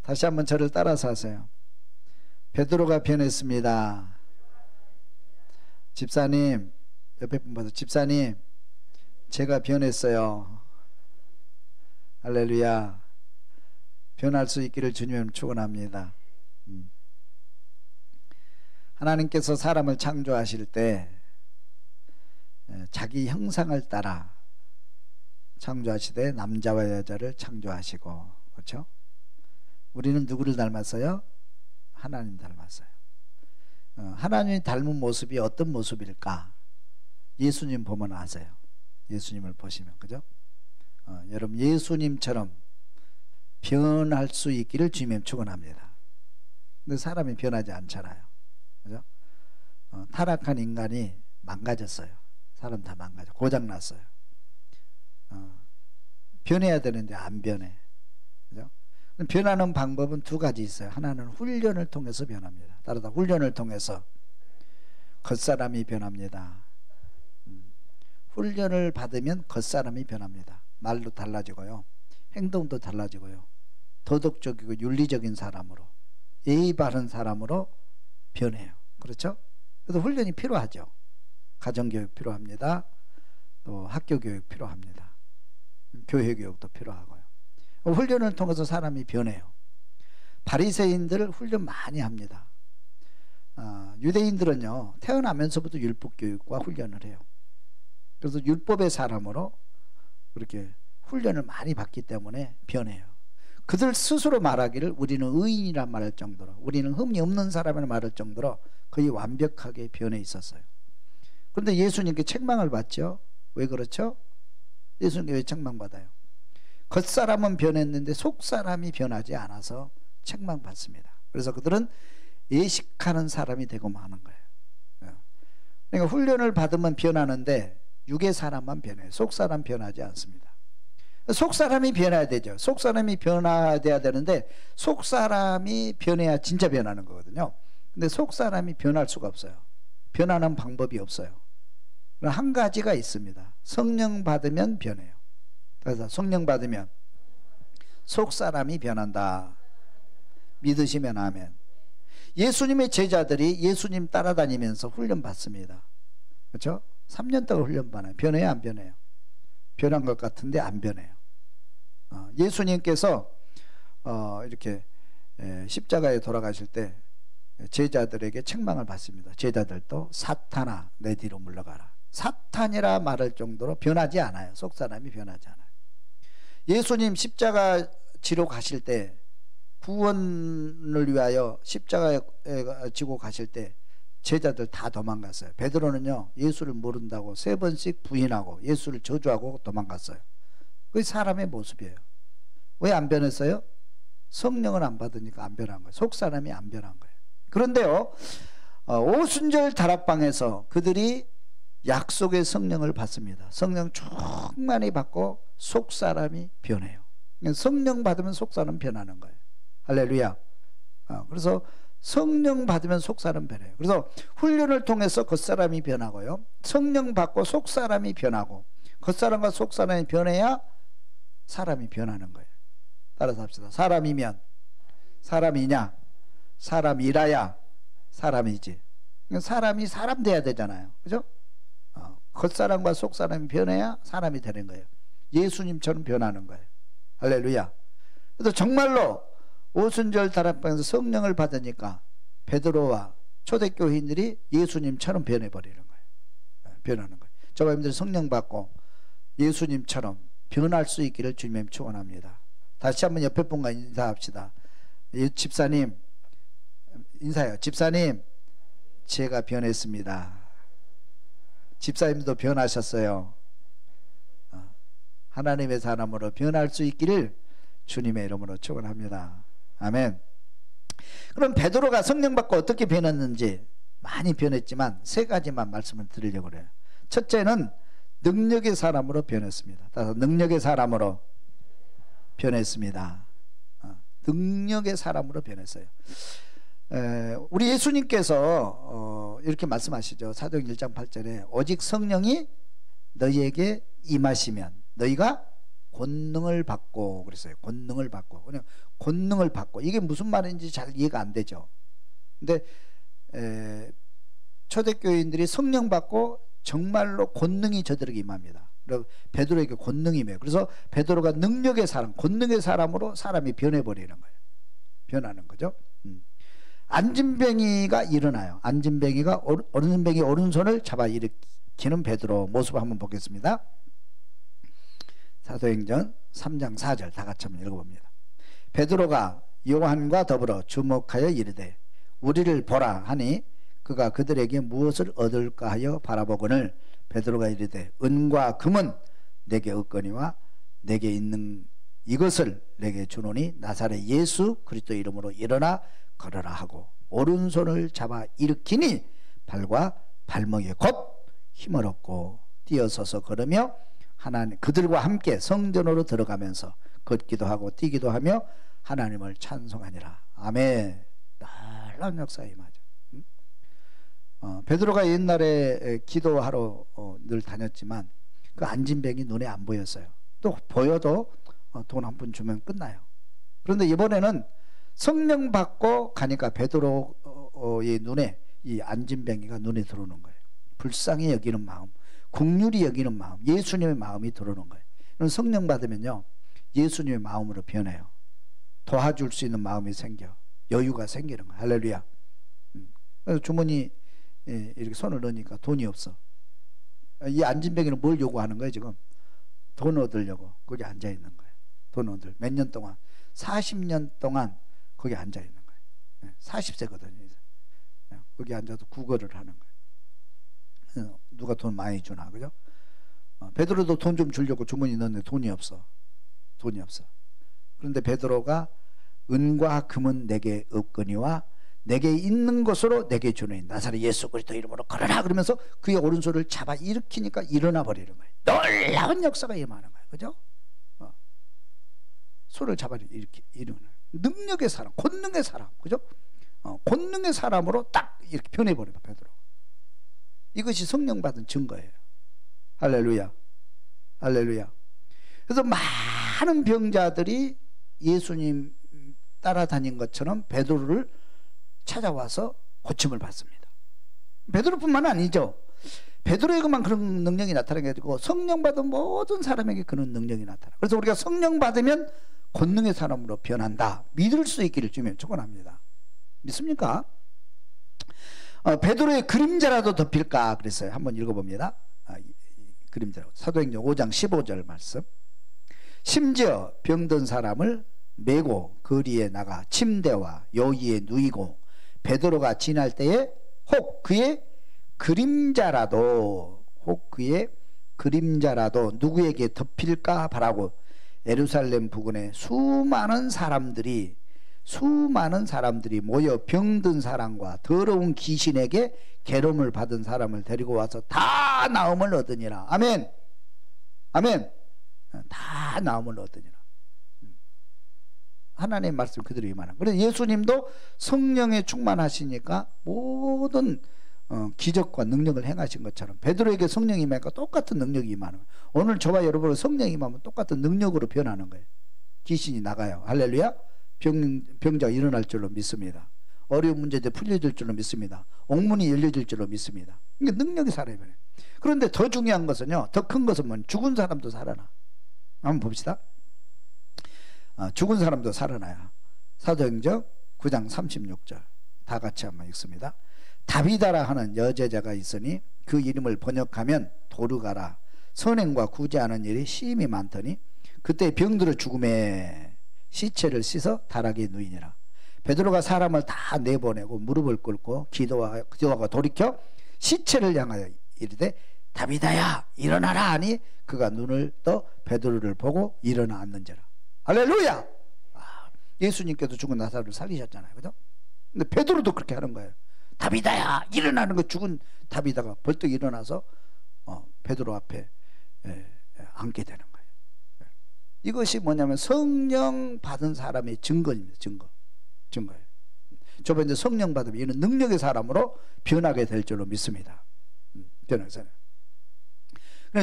다시 한번 저를 따라서 하세요. 베드로가 변했습니다. 집사님, 옆에 분 봐서 집사님, 제가 변했어요. 할렐루야. 변할 수 있기를 주님을 축원합니다. 하나님께서 사람을 창조하실 때 자기 형상을 따라 창조하시되 남자와 여자를 창조하시고, 그렇죠? 우리는 누구를 닮았어요? 하나님 닮았어요. 하나님이 닮은 모습이 어떤 모습일까? 예수님 보면 아세요. 예수님을 보시면, 그죠? 여러분 예수님처럼 변할 수 있기를 주님 축원합니다. 근데 사람이 변하지 않잖아요, 그죠? 타락한 인간이 망가졌어요. 사람 다 망가져, 고장났어요. 변해야 되는데 안 변해, 그죠? 변하는 방법은 두 가지 있어요. 하나는 훈련을 통해서 변합니다. 따라서 훈련을 통해서 겉사람이 변합니다. 훈련을 받으면 겉사람이 변합니다. 말도 달라지고요, 행동도 달라지고요, 도덕적이고 윤리적인 사람으로, 예의 바른 사람으로 변해요. 그렇죠? 그래서 훈련이 필요하죠. 가정교육 필요합니다. 또 학교교육 필요합니다. 교회교육도 필요하고요. 훈련을 통해서 사람이 변해요. 바리새인들 훈련 많이 합니다. 유대인들은요, 태어나면서부터 율법교육과 훈련을 해요. 그래서 율법의 사람으로 그렇게 훈련을 많이 받기 때문에 변해요. 그들 스스로 말하기를 우리는 의인이란 말할 정도로, 우리는 흠이 없는 사람이라 말할 정도로 거의 완벽하게 변해 있었어요. 그런데 예수님께 책망을 받죠. 왜 그렇죠? 예수님께 왜 책망받아요? 겉사람은 변했는데 속사람이 변하지 않아서 책망받습니다. 그래서 그들은 예식하는 사람이 되고 마는 거예요. 그러니까 훈련을 받으면 변하는데 육의 사람만 변해요. 속사람 변하지 않습니다. 속사람이 변해야 되죠. 속사람이 변화돼야 되는데 속사람이 변해야 진짜 변하는 거거든요. 근데 속사람이 변할 수가 없어요. 변하는 방법이 없어요. 한 가지가 있습니다. 성령 받으면 변해요. 그래서 성령 받으면 속사람이 변한다. 믿으시면 아멘. 예수님의 제자들이 예수님 따라다니면서 훈련 받습니다. 그렇죠? 3년 동안 훈련 받아요. 변해요, 안 변해요? 변한 것 같은데 안 변해요. 예수님께서 이렇게 십자가에 돌아가실 때 제자들에게 책망을 받습니다. 제자들도 사탄아 내 뒤로 물러가라. 사탄이라 말할 정도로 변하지 않아요. 속사람이 변하지 않아요. 예수님 십자가 지러 가실 때, 구원을 위하여 십자가에 지고 가실 때 제자들 다 도망갔어요. 베드로는요, 예수를 모른다고 3번씩 부인하고 예수를 저주하고 도망갔어요. 그게 사람의 모습이에요. 왜 안 변했어요? 성령을 안 받으니까 안 변한 거예요. 속사람이 안 변한 거예요. 그런데요, 오순절 다락방에서 그들이 약속의 성령을 받습니다. 성령 충만히 받고 속사람이 변해요. 성령 받으면 속사람 변하는 거예요. 할렐루야. 그래서 성령 받으면 속사람 변해요. 그래서 훈련을 통해서 겉사람이 변하고요, 성령 받고 속사람이 변하고, 겉사람과 속사람이 변해야 사람이 변하는 거예요. 따라서 합시다. 사람이면 사람이냐, 사람이라야 사람이지. 사람이 사람 돼야 되잖아요. 그죠? 겉사람과 속사람이 변해야 사람이 되는 거예요. 예수님처럼 변하는 거예요. 할렐루야. 그래서 정말로 오순절 다락방에서 성령을 받으니까 베드로와 초대교인들이 예수님처럼 변해버리는 거예요. 변하는 거예요. 저와 여러분들이 성령 받고 예수님처럼 변할 수 있기를 주님 축원합니다. 다시 한번 옆에 분과 인사합시다. 집사님 인사해요. 집사님, 제가 변했습니다. 집사님도 변하셨어요. 하나님의 사람으로 변할 수 있기를 주님의 이름으로 축원합니다. 아멘. 그럼 베드로가 성령 받고 어떻게 변했는지 많이 변했지만 3가지만 말씀을 드리려고 그래요. 첫째는 능력의 사람으로 변했습니다. 따라서 능력의 사람으로 변했습니다. 능력의 사람으로 변했어요. 우리 예수님께서 이렇게 말씀하시죠. 사도행 1장 8절에 오직 성령이 너희에게 임하시면 너희가 권능을 받고 그랬어요. 권능을 받고. 그냥 권능을 받고, 이게 무슨 말인지 잘 이해가 안 되죠. 근데 초대교인들이 성령 받고 정말로 권능이 저들에게 임합니다. 그리고 베드로에게 권능이 임해요. 그래서 베드로가 능력의 사람, 권능의 사람으로 사람이 변해버리는 거예요. 변하는 거죠. 안진뱅이가 일어나요. 안진뱅이가 오른뱅이 오른손을 잡아 일으키는 베드로 모습을 한번 보겠습니다. 사도행전 3장 4절 다 같이 한번 읽어봅니다. 베드로가 요한과 더불어 주목하여 이르되 우리를 보라 하니 그가 그들에게 무엇을 얻을까 하여 바라보거늘 베드로가 이르되 은과 금은 내게 없거니와 내게 있는 이것을 내게 주노니 나사렛 예수 그리스도 이름으로 일어나 걸어라 하고 오른손을 잡아 일으키니 발과 발목에 곧 힘을 얻고 뛰어서서 걸으며 하나님 그들과 함께 성전으로 들어가면서 걷기도 하고 뛰기도 하며 하나님을 찬송하니라. 아멘. 놀라운 역사에 임하죠. 베드로가 옛날에 기도하러 늘 다녔지만 그 안진뱅이 눈에 안 보였어요. 또 보여도 돈 한 푼 주면 끝나요. 그런데 이번에는 성령 받고 가니까 베드로의 눈에 이 안진뱅이가 눈에 들어오는 거예요. 불쌍히 여기는 마음, 긍휼히 여기는 마음, 예수님의 마음이 들어오는 거예요. 성령 받으면요 예수님의 마음으로 변해요. 도와줄 수 있는 마음이 생겨, 여유가 생기는 거예요. 할렐루야. 그래서 주머니 이렇게 손을 넣으니까 돈이 없어. 이 안진뱅이는 뭘 요구하는 거예요? 지금 돈 얻으려고 거기 앉아 있는 거예요. 돈 얻을 몇 년 동안 40년 동안 거기 앉아 있는 거예요. 40세거든요. 거기 앉아서 구걸을 하는 거예요. 누가 돈 많이 주나, 그죠? 베드로도 돈 좀 주려고 주머니 넣는데 돈이 없어. 돈이 없어. 그런데 베드로가 은과 금은 내게 없거니와 내게 있는 것으로 내게 주는 나사렛 예수 그리스도 이름으로 걸어라 그러면서 그의 오른손을 잡아 일으키니까 일어나 버리는 거예요. 놀라운 역사가 임하는 거예요. 그죠? 손을 잡아 일으키는 능력의 사람, 권능의 사람, 그죠? 권능의 사람으로 딱 이렇게 변해버려요. 베드로. 이것이 성령 받은 증거예요. 할렐루야. 할렐루야. 그래서 많은 병자들이 예수님 따라다닌 것처럼 베드로를 찾아와서 고침을 받습니다. 베드로뿐만 아니죠. 베드로에게만 그런 능력이 나타나게 되고 성령 받은 모든 사람에게 그런 능력이 나타나. 그래서 우리가 성령 받으면 권능의 사람으로 변한다. 믿을 수 있기를 주면 축원합니다. 믿습니까? 베드로의 그림자라도 덮일까 그랬어요. 한번 읽어봅니다. 그림자라도. 사도행전 5장 15절 말씀. 심지어 병든 사람을 메고 거리에 나가 침대와 여기에 누이고 베드로가 지날 때에 혹 그의 그림자라도 누구에게 덮일까 바라고 예루살렘 부근에 수많은 사람들이 모여 병든 사람과 더러운 귀신에게 괴로움을 받은 사람을 데리고 와서 다 나음을 얻으니라. 아멘. 아멘. 다 나음을 얻으니라. 하나님의 말씀 그대로 임하는. 그래서 예수님도 성령에 충만하시니까 모든 기적과 능력을 행하신 것처럼 베드로에게 성령이 임하니까 똑같은 능력이 임하는 거예요. 오늘 저와 여러분은 성령이 임하면 똑같은 능력으로 변하는 거예요. 귀신이 나가요. 할렐루야. 병자가 일어날 줄로 믿습니다. 어려운 문제들 풀려질 줄로 믿습니다. 옥문이 열려질 줄로 믿습니다. 이게 능력이 살아요. 그런데 더 중요한 것은요, 더 큰 것은 뭐냐? 죽은 사람도 살아나. 한번 봅시다. 죽은 사람도 살아나요. 사도행전 9장 36절 다 같이 한번 읽습니다. 다비다라 하는 여제자가 있으니 그 이름을 번역하면 도르가라. 선행과 구제하는 일이 심히 많더니 그때 병들어 죽음에 시체를 씻어 다락에 누이니라. 베드로가 사람을 다 내보내고 무릎을 꿇고 기도하고 돌이켜 시체를 향하여 이르되 다비다야 일어나라 하니 그가 눈을 떠 베드로를 보고 일어나 앉는지라. 할렐루야. 예수님께서 죽은 나사로를 살리셨잖아요. 그죠? 근데 베드로도 그렇게 하는 거예요. 다비다야 일어나는 거. 죽은 다비다가 벌떡 일어나서 베드로 앞에 앉게 되는 거예요. 이것이 뭐냐면 성령 받은 사람의 증거입니다. 증거예요. 저번에 성령 받으면 이는 능력의 사람으로 변하게 될 줄로 믿습니다. 변해서.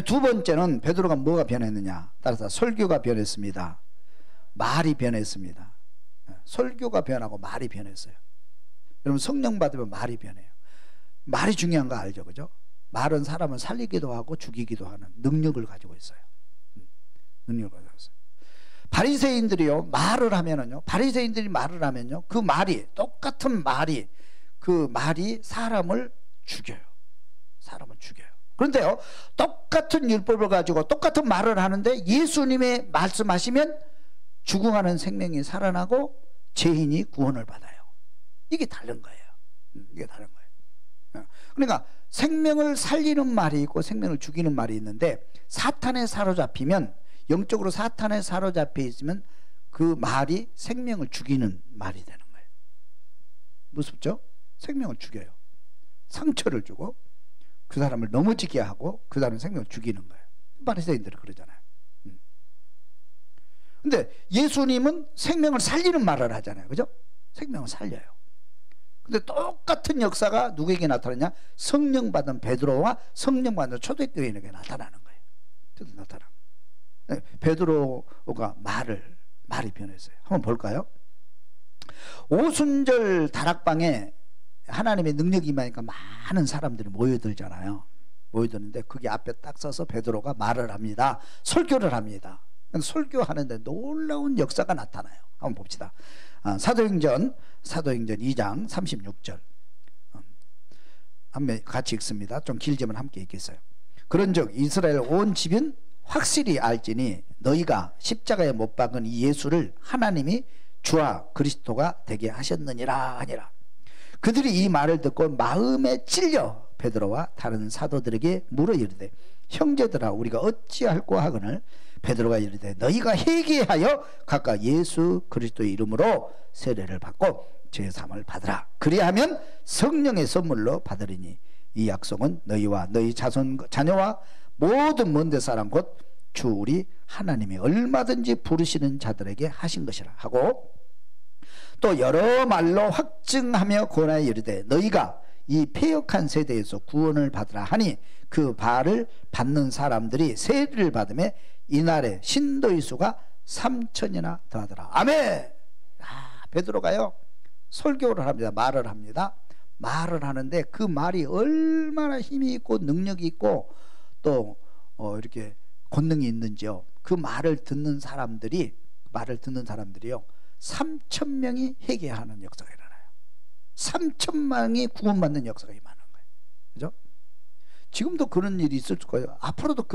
두 번째는 베드로가 뭐가 변했느냐? 따라서 설교가 변했습니다. 말이 변했습니다. 설교가 변하고 말이 변했어요. 여러분 성령 받으면 말이 변해요. 말이 중요한 거 알죠, 그죠? 말은 사람을 살리기도 하고 죽이기도 하는 능력을 가지고 있어요. 능력을 가지고 있어요. 바리새인들이요 말을 하면은요, 바리새인들이 말을 하면요, 그 말이 똑같은 말이 그 말이 사람을 죽여요. 사람을 죽여요. 그런데요, 똑같은 율법을 가지고 똑같은 말을 하는데 예수님의 말씀하시면 죽어가는 생명이 살아나고 죄인이 구원을 받아요. 이게 다른 거예요. 이게 다른 거예요. 그러니까 생명을 살리는 말이 있고 생명을 죽이는 말이 있는데, 사탄에 사로잡히면, 영적으로 사탄에 사로잡혀 있으면 그 말이 생명을 죽이는 말이 되는 거예요. 무섭죠? 생명을 죽여요. 상처를 주고 그 사람을 넘어지게 하고 그 사람의 생명을 죽이는 거예요. 바리새인들이 그러잖아요. 근데 예수님은 생명을 살리는 말을 하잖아요. 그죠? 생명을 살려요. 근데 똑같은 역사가 누구에게 나타나냐? 성령 받은 베드로와 성령 받은 초대교인에게 나타나는 거예요. 나타나는 거예요. 베드로가 말이 변했어요. 한번 볼까요? 오순절 다락방에 하나님의 능력이 임하니까 많은 사람들이 모여들잖아요. 모여드는데 거기 앞에 딱 서서 베드로가 말을 합니다. 설교를 합니다. 설교하는데 놀라운 역사가 나타나요. 한번 봅시다. 사도행전 2장 36절 한번 같이 읽습니다. 좀 길지만 함께 읽겠어요. 그런즉 이스라엘 온 집은 확실히 알지니 너희가 십자가에 못 박은 이 예수를 하나님이 주와 그리스도가 되게 하셨느니라 하니라. 그들이 이 말을 듣고 마음에 찔려 베드로와 다른 사도들에게 물어 이르되 형제들아 우리가 어찌할꼬 하거늘 베드로가 이르되 너희가 회개하여 각각 예수 그리스도의 이름으로 세례를 받고 죄사함을 받으라. 그리하면 성령의 선물로 받으리니 이 약속은 너희와 너희 자녀와 모든 먼데 사람 곧 주 우리 하나님이 얼마든지 부르시는 자들에게 하신 것이라 하고, 또 여러 말로 확증하며 권하여 이르되 너희가 이 패역한 세대에서 구원을 받으라 하니 그 바를 받는 사람들이 세례를 받음에 이날에 신도의 수가 3,000이나 더하더라. 아멘. 베드로가요 설교를 합니다. 말을 합니다. 말을 하는데 그 말이 얼마나 힘이 있고 능력이 있고 또 이렇게 권능이 있는지요. 그 말을 듣는 사람들이요 3,000명이 회개하는 역사가 일어나요. 3,000명이 구원받는 역사가 일어나는 거예요. 그죠? 지금도 그런 일이 있을 거예요. 앞으로도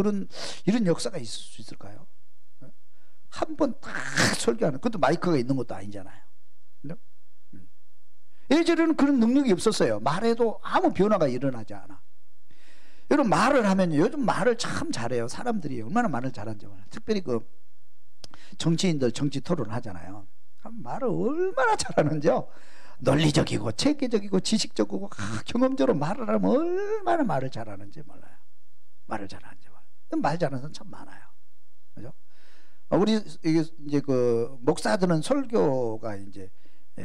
이런 역사가 있을 수 있을까요? 한 번 딱 설교하는, 그것도 마이크가 있는 것도 아니잖아요. 그죠? 예전에는 그런 능력이 없었어요. 말해도 아무 변화가 일어나지 않아. 여러분 말을 하면요, 요즘 말을 참 잘해요. 사람들이 얼마나 말을 잘하는지 몰라요. 특별히 그 정치인들 정치 토론을 하잖아요. 말을 얼마나 잘하는지요. 논리적이고 체계적이고 지식적이고 경험적으로 말을 하면 얼마나 말을 잘하는지 몰라요. 말을 잘하는지 몰라요. 말 잘하는 사람 참 많아요. 그죠? 우리 이제 그 목사들은 설교가 이제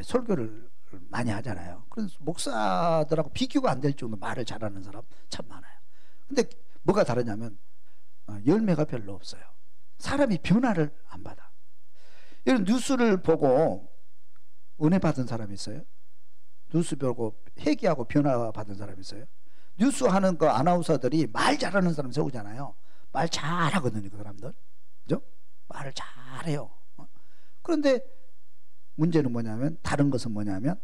설교를 많이 하잖아요. 그래서 목사들하고 비교가 안 될 정도로 말을 잘하는 사람 참 많아요. 근데 뭐가 다르냐면 열매가 별로 없어요. 사람이 변화를 안 받아. 이런 뉴스를 보고 은혜 받은 사람이 있어요? 뉴스 보고 회개하고 변화 받은 사람이 있어요? 뉴스 하는 그 아나운서들이 말 잘하는 사람 세우잖아요. 말 잘하거든요, 그 사람들. 그죠? 말을 잘해요. 그런데 문제는 뭐냐면, 다른 것은 뭐냐면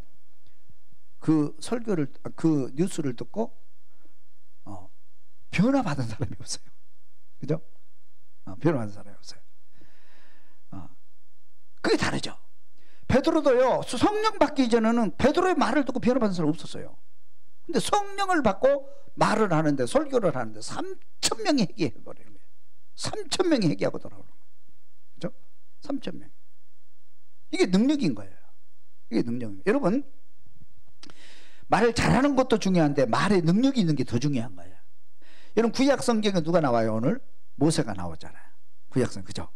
그 설교를, 그 뉴스를 듣고 변화 받은 사람이 없어요. 그죠? 변화 받은 사람이 없어요. 그게 다르죠. 베드로도요, 성령 받기 전에는 베드로의 말을 듣고 변화받은 사람 없었어요. 근데 성령을 받고 말을 하는데, 설교를 하는데 3,000명이 회개해버리는 거예요. 3,000명이 회개하고 돌아오는 거예요. 그죠? 3,000명. 이게 능력인 거예요. 이게 능력입니다. 여러분, 말을 잘하는 것도 중요한데 말에 능력이 있는 게 더 중요한 거예요. 여러분, 구약 성경에 누가 나와요? 오늘 모세가 나오잖아요. 구약 성경, 그죠?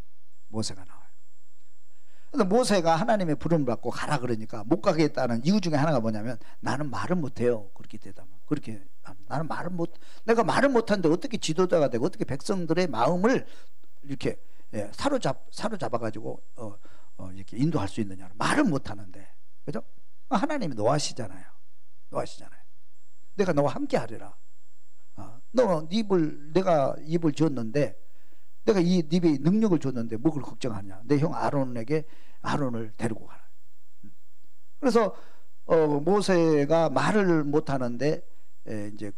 모세가 나와요. 근데 모세가 하나님의 부름을 받고 가라 그러니까 못 가겠다는 이유 중에 하나가 뭐냐면, 나는 말을 못해요. 그렇게 대답하면, 그렇게 나는 내가 말을 못하는데 어떻게 지도자가 되고 어떻게 백성들의 마음을 이렇게 사로잡아가지고 이렇게 인도할 수 있느냐? 말을 못 하는데, 그죠? 하나님이 노하시잖아요. 노하시잖아요. 내가 너와 함께 하리라. 너 내가 입을 줬는데, 내가 이 입에 능력을 줬는데 뭐 그걸 걱정하냐? 내 형 아론을 데리고 가라. 그래서 모세가 말을 못 하는데 이제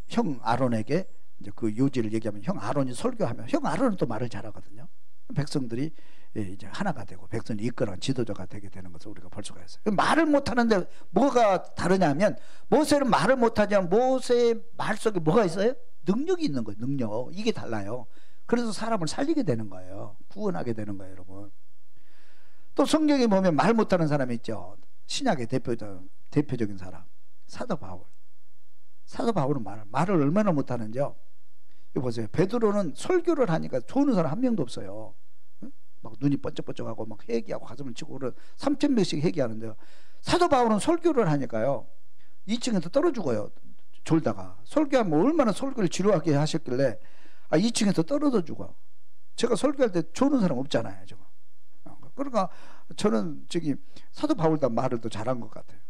형 아론에게 이제 그 요지를 얘기하면 형 아론이 설교하면 형 아론은 또 말을 잘하거든요. 백성들이 이제 하나가 되고 백성이 이끌어간 지도자가 되게 되는 것을 우리가 볼 수가 있어요. 말을 못 하는데 뭐가 다르냐면 모세는 말을 못 하지만 모세의 말 속에 뭐가 있어요? 능력이 있는 거예요. 능력. 이게 달라요. 그래서 사람을 살리게 되는 거예요. 구원하게 되는 거예요, 여러분. 또 성경에 보면 말 못하는 사람이 있죠. 신약의 대표적인 사람 사도 바울. 사도 바울은 말을 얼마나 못하는지요. 이거 보세요. 베드로는 설교를 하니까 좋은 사람 한 명도 없어요. 막 눈이 번쩍번쩍하고 막 회개하고 가슴을 치고 3,000명씩 회개하는데요. 사도 바울은 설교를 하니까요 2층에서 떨어 죽어요. 졸다가 설교하면 얼마나 설교를 지루하게 하셨길래 2층에서 떨어져 죽어. 제가 설교할 때 좋은 사람 없잖아요, 지금. 그러니까 저는 사도 바울보다 말을 더 잘한 것 같아요.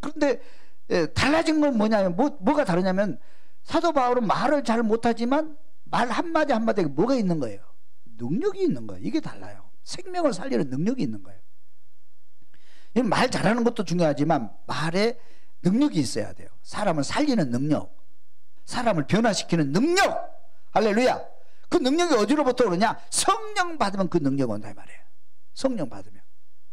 그런데 달라진 건 뭐냐면 뭐가 다르냐면 사도 바울은 말을 잘 못하지만 말 한마디 한마디에 뭐가 있는 거예요? 능력이 있는 거예요. 이게 달라요. 생명을 살리는 능력이 있는 거예요. 말 잘하는 것도 중요하지만 말에 능력이 있어야 돼요. 사람을 살리는 능력, 사람을 변화시키는 능력. 할렐루야. 그 능력이 어디로부터 오느냐? 성령 받으면 그 능력이 온다 이 말이에요. 성령 받으면.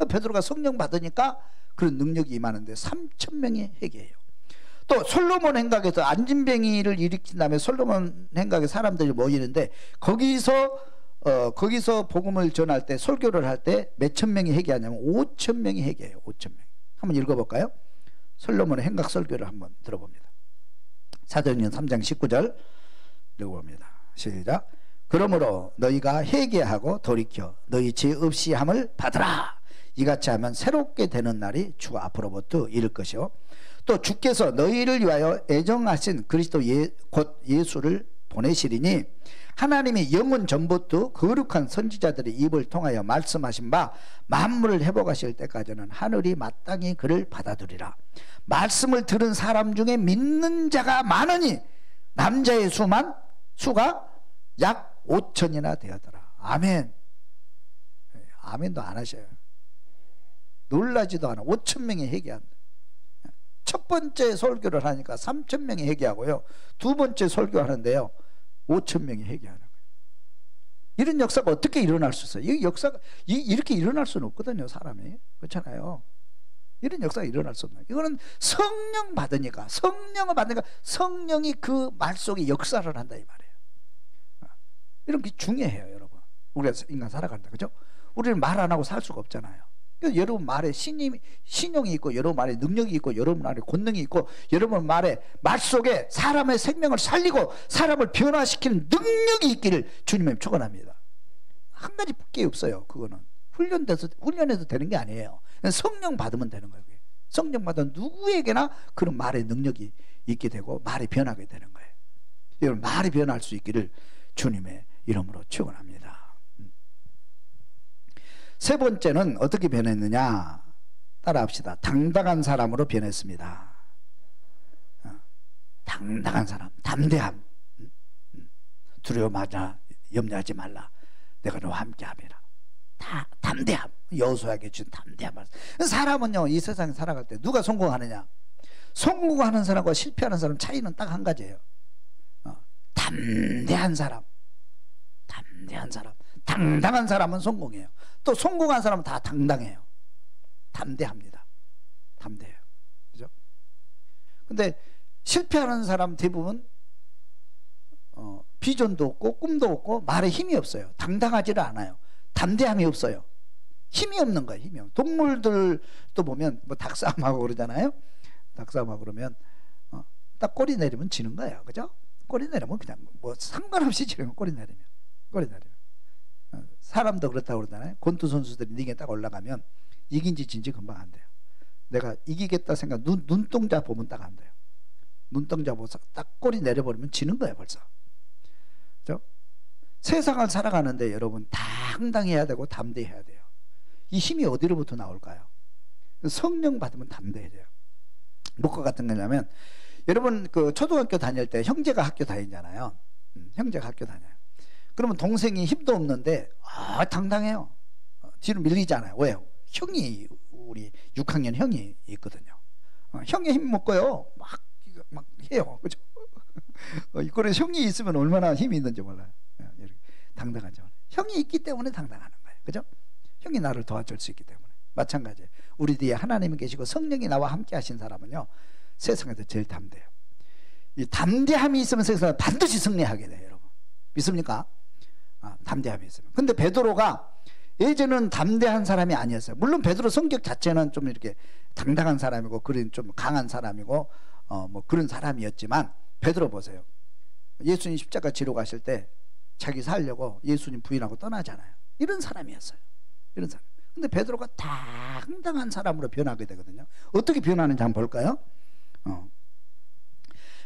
베드로가 성령 받으니까 그런 능력이 임하는데 3,000명이 회개해요. 또 솔로몬 행각에서 안진뱅이를 일으킨 다음에 솔로몬 행각에 사람들이 모이는데 거기서 복음을 전할 때 설교를 할 때 몇천 명이 회개하냐면 5,000명이 회개해요. 5,000명. 한번 읽어볼까요? 솔로몬의 행각 설교를 한번 들어봅니다. 사도행전 3장 19절 읽어봅니다. 시작. 그러므로 너희가 회개하고 돌이켜 너희 죄 없이 함을 받으라. 이같이 하면 새롭게 되는 날이 주 앞으로부터 이를 것이요 또 주께서 너희를 위하여 애정하신 그리스도 곧 예수를 보내시리니 하나님이 영원 전부터 거룩한 선지자들의 입을 통하여 말씀하신 바 만물을 회복하실 때까지는 하늘이 마땅히 그를 받아들이라. 말씀을 들은 사람 중에 믿는 자가 많으니 남자의 수가 약 5천이나 되었더라. 아멘. 아멘도 안 하셔요. 놀라지도 않아. 5,000명이 회개한다. 첫 번째 설교를 하니까 3,000명이 회개하고요. 두 번째 설교하는데요 5,000명이 회개하는 거예요. 이런 역사가 어떻게 일어날 수 있어요? 이 역사가 이렇게 일어날 수는 없거든요. 사람이. 그렇잖아요. 이런 역사가 일어날 수 없나요? 이거는 성령 받으니까 성령을 받으니까 성령이 그 말 속에 역사를 한다 이 말이에요. 이런 게 중요해요, 여러분. 우리가 인간 살아간다, 그죠? 우리는 말 안 하고 살 수가 없잖아요. 여러분 말에 신용이 있고 여러분 말에 능력이 있고 여러분 말에 권능이 있고 여러분 말에 말 속에 사람의 생명을 살리고 사람을 변화시키는 능력이 있기를 주님의 축원합니다. 한 가지밖에 없어요. 그거는 훈련해서 되는 게 아니에요. 성령 받으면 되는 거예요. 성령 받은 누구에게나 그런 말의 능력이 있게 되고 말이 변하게 되는 거예요. 여러분 말이 변할 수 있기를 주님의 이름으로 축원합니다. 세 번째는 어떻게 변했느냐? 따라합시다. 당당한 사람으로 변했습니다. 당당한 사람, 담대함. 두려워하지 염려하지 말라. 내가 너와 함께함이라. 다 담대함. 여호수아에게 준 담대함. 사람은요 이 세상에 살아갈 때 누가 성공하느냐? 성공하는 사람과 실패하는 사람 차이는 딱 한 가지예요. 담대한 사람. 담대한 사람. 당당한 사람은 성공해요. 또 성공한 사람은 다 당당해요. 담대합니다. 담대해요. 그죠? 근데 실패하는 사람 대부분 비전도 없고 꿈도 없고 말에 힘이 없어요. 당당하지를 않아요. 담대함이 없어요. 힘이 없는 거예요. 힘이 없는. 동물들도 보면 뭐 닭싸움하고 그러잖아요. 닭싸움하고 그러면 딱 꼬리 내리면 지는 거예요. 그죠? 꼬리 내리면 그냥 뭐 상관없이 지는 거. 꼬리 내리면 사람도 그렇다고 그러잖아요. 권투 선수들이 링에 딱 올라가면 이긴지 진지 금방 안 돼요. 내가 이기겠다 생각 눈동자 보면 딱 안 돼요. 눈동자 보고 딱 꼬리 내려버리면 지는 거예요 벌써. 그죠? 세상을 살아가는데 여러분 당당해야 되고 담대해야 돼요. 이 힘이 어디로부터 나올까요? 성령 받으면 담대해야 돼요. 뭐가 같은 거냐면 여러분 그 초등학교 다닐 때 형제가 학교 다니잖아요. 형제가 학교 다녀요. 그러면 동생이 힘도 없는데 당당해요. 뒤로 밀리잖아요. 왜요? 형이 우리 6학년 형이 있거든요. 형의 힘 먹고요. 막 해요. 그죠? 그래서 형이 있으면 얼마나 힘이 있는지 몰라요. 이렇게 당당하죠. 형이 있기 때문에 당당하는 거예요. 그죠? 형이 나를 도와줄 수 있기 때문에. 마찬가지예요. 우리 뒤에 하나님이 계시고 성령이 나와 함께 하신 사람은요, 세상에서 제일 담대해요. 이 담대함이 있으면 세상에 반드시 승리하게 돼요, 여러분. 믿습니까? 담대함이 있으면. 근데 베드로가 예전은 담대한 사람이 아니었어요. 물론 베드로 성격 자체는 좀 이렇게 당당한 사람이고 그런 좀 강한 사람이고 뭐 그런 사람이었지만, 베드로 보세요. 예수님 십자가 지러 가실 때 자기 살려고 예수님 부인하고 떠나잖아요. 이런 사람이었어요. 이런 사람. 근데 베드로가 당당한 사람으로 변하게 되거든요. 어떻게 변하는지 한번 볼까요?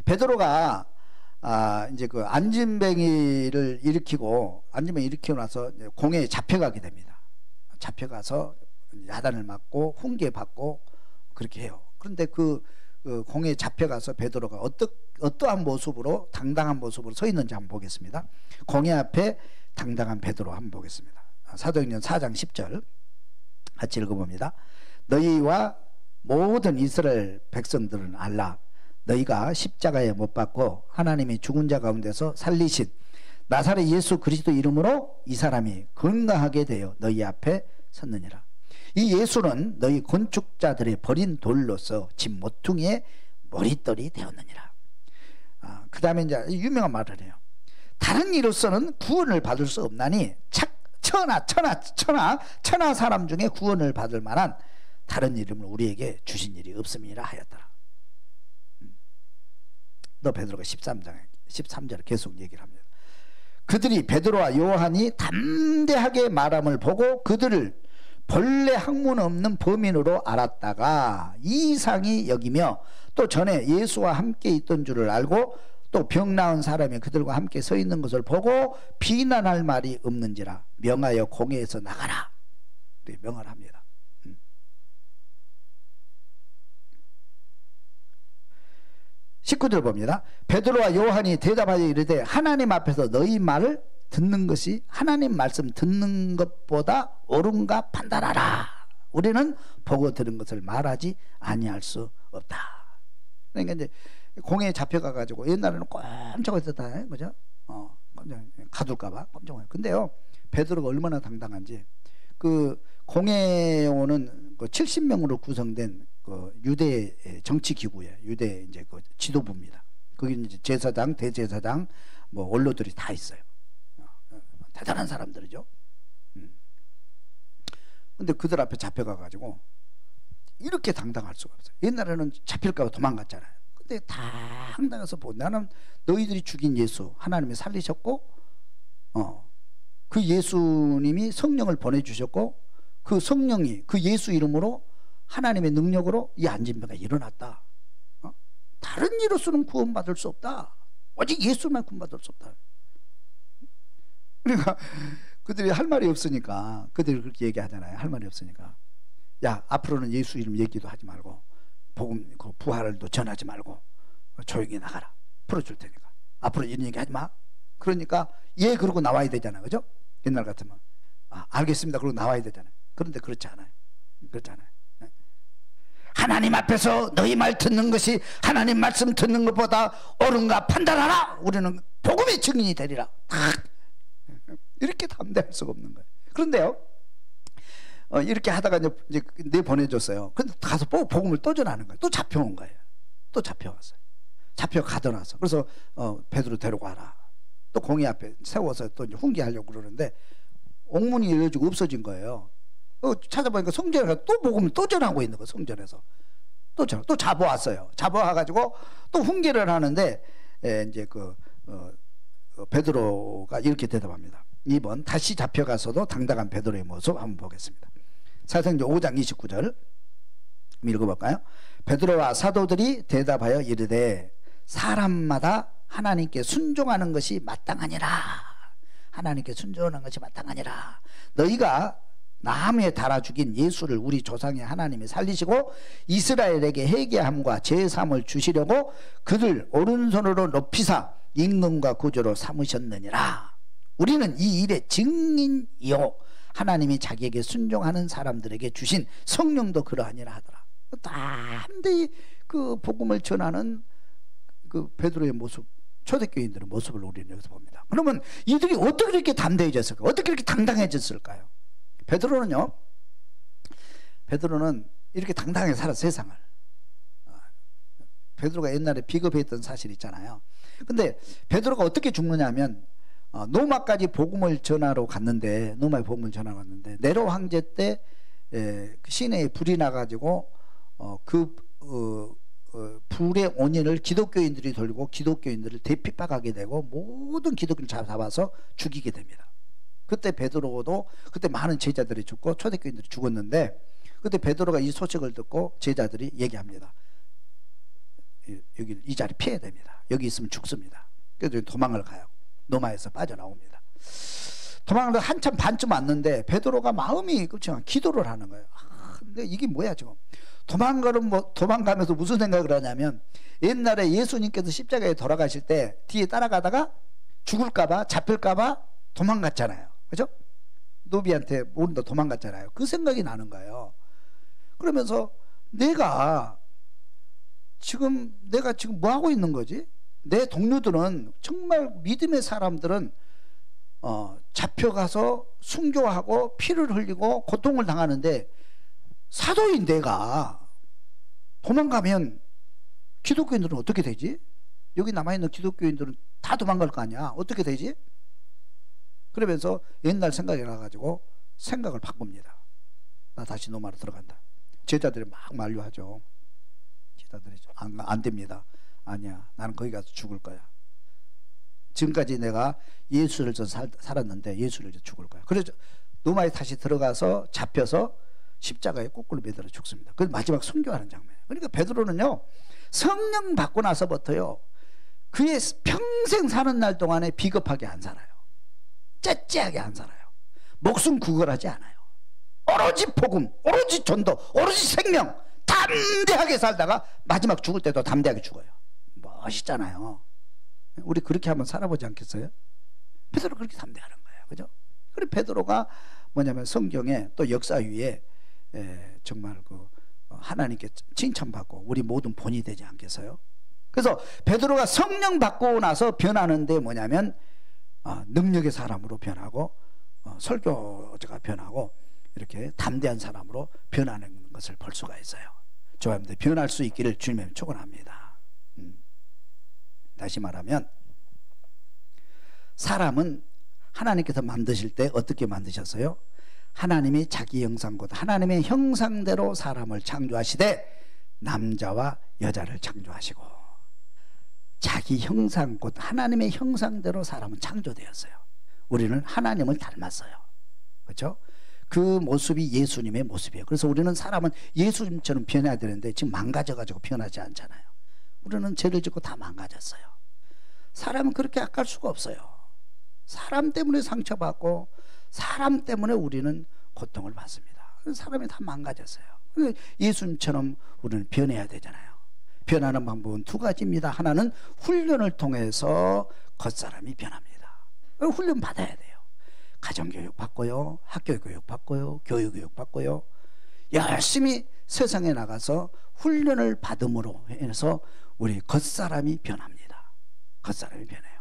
베드로가 이제 그 안진뱅이를 일으키고 나서 공회에 잡혀가게 됩니다. 잡혀가서 야단을 맞고 훈계받고 그렇게 해요. 그런데 그 공회에 잡혀가서 베드로가 어떠한 모습으로 당당한 모습으로 서 있는지 한번 보겠습니다. 공회 앞에 당당한 베드로 한번 보겠습니다. 사도행전 4장 10절 같이 읽어봅니다. 너희와 모든 이스라엘 백성들은 알라. 너희가 십자가에 못 박고 하나님이 죽은 자 가운데서 살리신 나사렛 예수 그리스도 이름으로 이 사람이 건강하게 되어 너희 앞에 섰느니라. 이 예수는 너희 건축자들의 버린 돌로서 집 모퉁이의 머릿돌이 되었느니라. 그 다음에 이제 유명한 말을 해요. 다른 이로서는 구원을 받을 수 없나니 천하 사람 중에 구원을 받을 만한 다른 이름을 우리에게 주신 일이 없음이라 하였더라. 너 베드로가 13절에 계속 얘기를 합니다. 그들이 베드로와 요한이 담대하게 말함을 보고 그들을 본래 학문 없는 범인으로 알았다가 이상히 여기며 또 전에 예수와 함께 있던 줄을 알고 또 병 나은 사람이 그들과 함께 서 있는 것을 보고 비난할 말이 없는지라 명하여 공회에서 나가라. 명을 합니다. 19절 봅니다. 베드로와 요한이 대답하여 이르되 하나님 앞에서 너희 말을 듣는 것이 하나님 말씀 듣는 것보다 옳은가 판단하라. 우리는 보고 들은 것을 말하지 아니할 수 없다. 그러니까 이제 공회에 잡혀가 가지고 옛날에는 꼼짝했었다, 그죠? 가둘까봐 꼼짝해요. 근데요, 베드로가 얼마나 당당한지 그 공회에 오는 그 70명으로 구성된 그 유대 정치 기구예요. 유대 이제 그 지도부입니다. 거기 이제 제사장, 대제사장, 뭐 원로들이 다 있어요. 대단한 사람들이죠. 근데 그들 앞에 잡혀가 가지고 이렇게 당당할 수가 없어요. 옛날에는 잡힐까봐 도망갔잖아요. 근데 당당해서 나는 너희들이 죽인 예수 하나님이 살리셨고, 그 예수님이 성령을 보내주셨고 그 성령이 그 예수 이름으로 하나님의 능력으로 이 안진병가 일어났다. 다른 이로서는 구원받을 수 없다. 오직 예수만 구원받을 수 없다. 그러니까 그들이 할 말이 없으니까 그들이 그렇게 얘기하잖아요. 할 말이 없으니까 야, 앞으로는 예수 이름 얘기도 하지 말고 복음 그 부활도 전하지 말고 조용히 나가라. 풀어줄 테니까 앞으로 이런 얘기 하지 마. 그러니까 예 그러고 나와야 되잖아요. 그죠? 옛날 같으면 알겠습니다 그러고 나와야 되잖아요. 그런데 그렇지 않아요. 그렇지 않아요. 하나님 앞에서 너희 말 듣는 것이 하나님 말씀 듣는 것보다 옳은가 판단하라. 우리는 복음의 증인이 되리라. 이렇게 담대할 수가 없는 거예요. 그런데요, 이렇게 하다가 이제 내보내줬어요. 근데 가서 복음을 또 전하는 거예요. 또 잡혀온 거예요. 또 잡혀왔어요. 잡혀가더나서. 그래서 베드로 데려가라. 또 공회 앞에 세워서 또 이제 훈계하려고 그러는데 옥문이 열려지고 없어진 거예요. 찾아보니까 성전에서 또 복음을 또 전하고 있는 거예요. 성전에서 또 잡아왔어요. 잡아와가지고 또 훈계를 하는데 이제 베드로가 이렇게 대답합니다. 2번 다시 잡혀가서도 당당한 베드로의 모습 한번 보겠습니다. 사도행전 5장 29절 읽어볼까요? 베드로와 사도들이 대답하여 이르되 사람마다 하나님께 순종하는 것이 마땅하니라. 하나님께 순종하는 것이 마땅하니라. 너희가 나무에 달아 죽인 예수를 우리 조상의 하나님이 살리시고 이스라엘에게 회개함과 제사함을 주시려고 그들 오른손으로 높이사 임금과 구주로 삼으셨느니라. 우리는 이 일의 증인이요 하나님이 자기에게 순종하는 사람들에게 주신 성령도 그러하니라 하더라. 담대히 그 복음을 전하는 그 베드로의 모습, 초대교인들의 모습을 우리는 여기서 봅니다. 그러면 이들이 어떻게 이렇게 담대해졌을까? 어떻게 이렇게 당당해졌을까요? 베드로는 이렇게 당당하게 살았어, 세상을. 베드로가 옛날에 비겁했던 사실이 있잖아요. 근데 베드로가 어떻게 죽느냐면 노마까지 복음을 전하러 갔는데, 노마에 복음을 전하러 갔는데 네로 황제 때 시내에 불이 나가지고 불의 원인을 기독교인들이 돌리고 기독교인들을 대핍박하게 되고 모든 기독교인을 잡아서 죽이게 됩니다. 그때 베드로도, 그때 많은 제자들이 죽고 초대교인들이 죽었는데, 그때 베드로가 이 소식을 듣고 제자들이 얘기합니다. 여기 이 자리 피해야 됩니다. 여기 있으면 죽습니다. 그래서 도망을 가요. 노마에서 빠져나옵니다. 도망을 한참 반쯤 왔는데 베드로가 마음이 그렇지만 기도를 하는 거예요. 근데 이게 뭐야 지금? 도망가면서 무슨 생각을 하냐면, 옛날에 예수님께서 십자가에 돌아가실 때 뒤에 따라가다가 죽을까봐, 잡힐까봐 도망갔잖아요. 그죠? 노비한테 모른다 도망갔잖아요. 그 생각이 나는 거예요. 그러면서 내가 지금 뭐 하고 있는 거지? 내 동료들은, 정말 믿음의 사람들은 잡혀가서 순교하고 피를 흘리고 고통을 당하는데, 사도인 내가 도망가면 기독교인들은 어떻게 되지? 여기 남아있는 기독교인들은 다 도망갈 거 아니야. 어떻게 되지? 그러면서 옛날 생각이 나가지고 생각을 바꿉니다. 나 다시 노마로 들어간다. 제자들이 막 만류하죠. 제자들이 안 됩니다. 아니야, 나는 거기 가서 죽을 거야. 지금까지 내가 예수를 살았는데 예수를 죽을 거야. 그래서 노마에 다시 들어가서 잡혀서 십자가에 거꾸로 매달려 죽습니다. 그래서 마지막 순교하는 장면이에요. 그러니까 베드로는요, 성령 받고 나서부터요, 그의 평생 사는 날 동안에 비겁하게 안 살아요. 째째하게 안 살아요. 목숨 구걸하지 않아요. 오로지 복음, 오로지 전도, 오로지 생명, 담대하게 살다가 마지막 죽을 때도 담대하게 죽어요. 멋있잖아요. 우리 그렇게 한번 살아보지 않겠어요? 베드로 그렇게 담대하는 거예요. 그죠? 그리고 베드로가 뭐냐면 성경에 또 역사 위에 정말 하나님께 칭찬받고 우리 모든 본이 되지 않겠어요? 그래서 베드로가 성령 받고 나서 변하는데 뭐냐면 능력의 사람으로 변하고 설교자가 변하고 이렇게 담대한 사람으로 변하는 것을 볼 수가 있어요. 좋아합니다. 변할 수 있기를 주님의 축원합니다. 다시 말하면 사람은 하나님께서 만드실 때 어떻게 만드셨어요? 하나님이 자기 형상 곧 하나님의 형상대로 사람을 창조하시되 남자와 여자를 창조하시고, 자기 형상 곧 하나님의 형상대로 사람은 창조되었어요. 우리는 하나님을 닮았어요. 그렇죠? 그 모습이 예수님의 모습이에요. 그래서 우리는 사람은 예수님처럼 변해야 되는데 지금 망가져가지고 변하지 않잖아요. 우리는 죄를 짓고 다 망가졌어요. 사람은 그렇게 악할 수가 없어요. 사람 때문에 상처받고 사람 때문에 우리는 고통을 받습니다. 사람이 다 망가졌어요. 예수님처럼 우리는 변해야 되잖아요. 변하는 방법은 두 가지입니다. 하나는 훈련을 통해서 겉사람이 변합니다. 훈련 받아야 돼요. 가정교육 받고요, 학교교육 받고요, 교육교육 받고요, 열심히 세상에 나가서 훈련을 받음으로 해서 우리 겉사람이 변합니다. 겉사람이 변해요.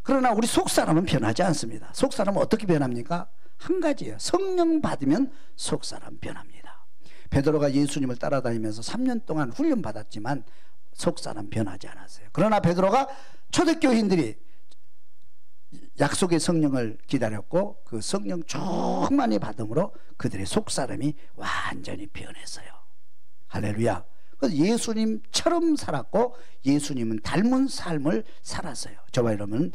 그러나 우리 속사람은 변하지 않습니다. 속사람은 어떻게 변합니까? 한 가지예요. 성령 받으면 속사람 변합니다. 베드로가 예수님을 따라다니면서 3년 동안 훈련 받았지만 속사람 변하지 않았어요. 그러나 베드로가 초대교인들이 약속의 성령을 기다렸고 그 성령 충만히 받음으로 그들의 속사람이 완전히 변했어요. 할렐루야. 그래서 예수님처럼 살았고 예수님은 닮은 삶을 살았어요. 저와 여러분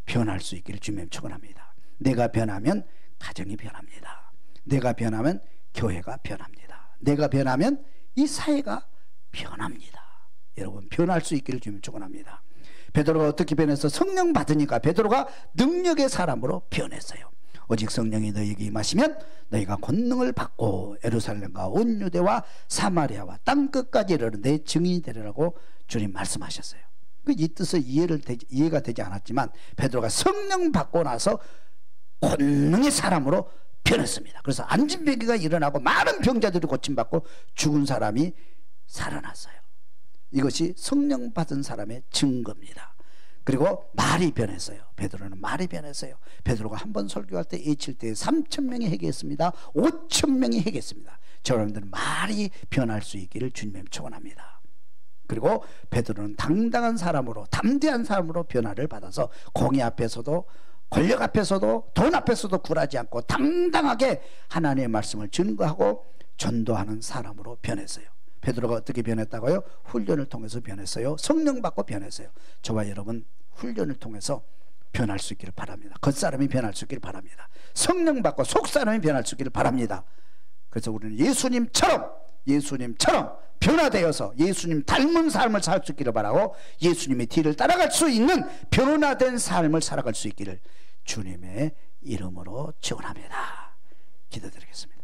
변할 수 있기를 주님 축원합니다. 내가 변하면 가정이 변합니다. 내가 변하면 교회가 변합니다. 내가 변하면 이 사회가 변합니다. 여러분 변할 수 있기를 주님 축원합니다. 베드로가 어떻게 변해서 성령 받으니까 베드로가 능력의 사람으로 변했어요. 오직 성령이 너희에게 임하시면 너희가 권능을 받고 예루살렘과 온 유대와 사마리아와 땅끝까지 이르는 내 증인이 되리라고 주님 말씀하셨어요. 이 뜻은 이해가 되지 않았지만 베드로가 성령 받고 나서 권능의 사람으로 변했습니다. 그래서 안진병기가 일어나고 많은 병자들이 고침받고 죽은 사람이 살아났어요. 이것이 성령 받은 사람의 증거입니다. 그리고 말이 변했어요. 베드로는 말이 변했어요. 베드로가 한 번 설교할 때 예칠 때 3,000명이 회개했습니다. 5,000명이 회개했습니다. 여러분들은 말이 변할 수 있기를 주님의 축원합니다. 그리고 베드로는 당당한 사람으로, 담대한 사람으로 변화를 받아서 공의 앞에서도 권력 앞에서도 돈 앞에서도 굴하지 않고 당당하게 하나님의 말씀을 증거하고 전도하는 사람으로 변했어요. 베드로가 어떻게 변했다고요? 훈련을 통해서 변했어요. 성령 받고 변했어요. 저와 여러분 훈련을 통해서 변할 수 있기를 바랍니다. 겉사람이 변할 수 있기를 바랍니다. 성령 받고 속사람이 변할 수 있기를 바랍니다. 그래서 우리는 예수님처럼 변화되어서 예수님 닮은 삶을 살 수 있기를 바라고 예수님의 뒤를 따라갈 수 있는 변화된 삶을 살아갈 수 있기를 주님의 이름으로 축원합니다. 기도드리겠습니다.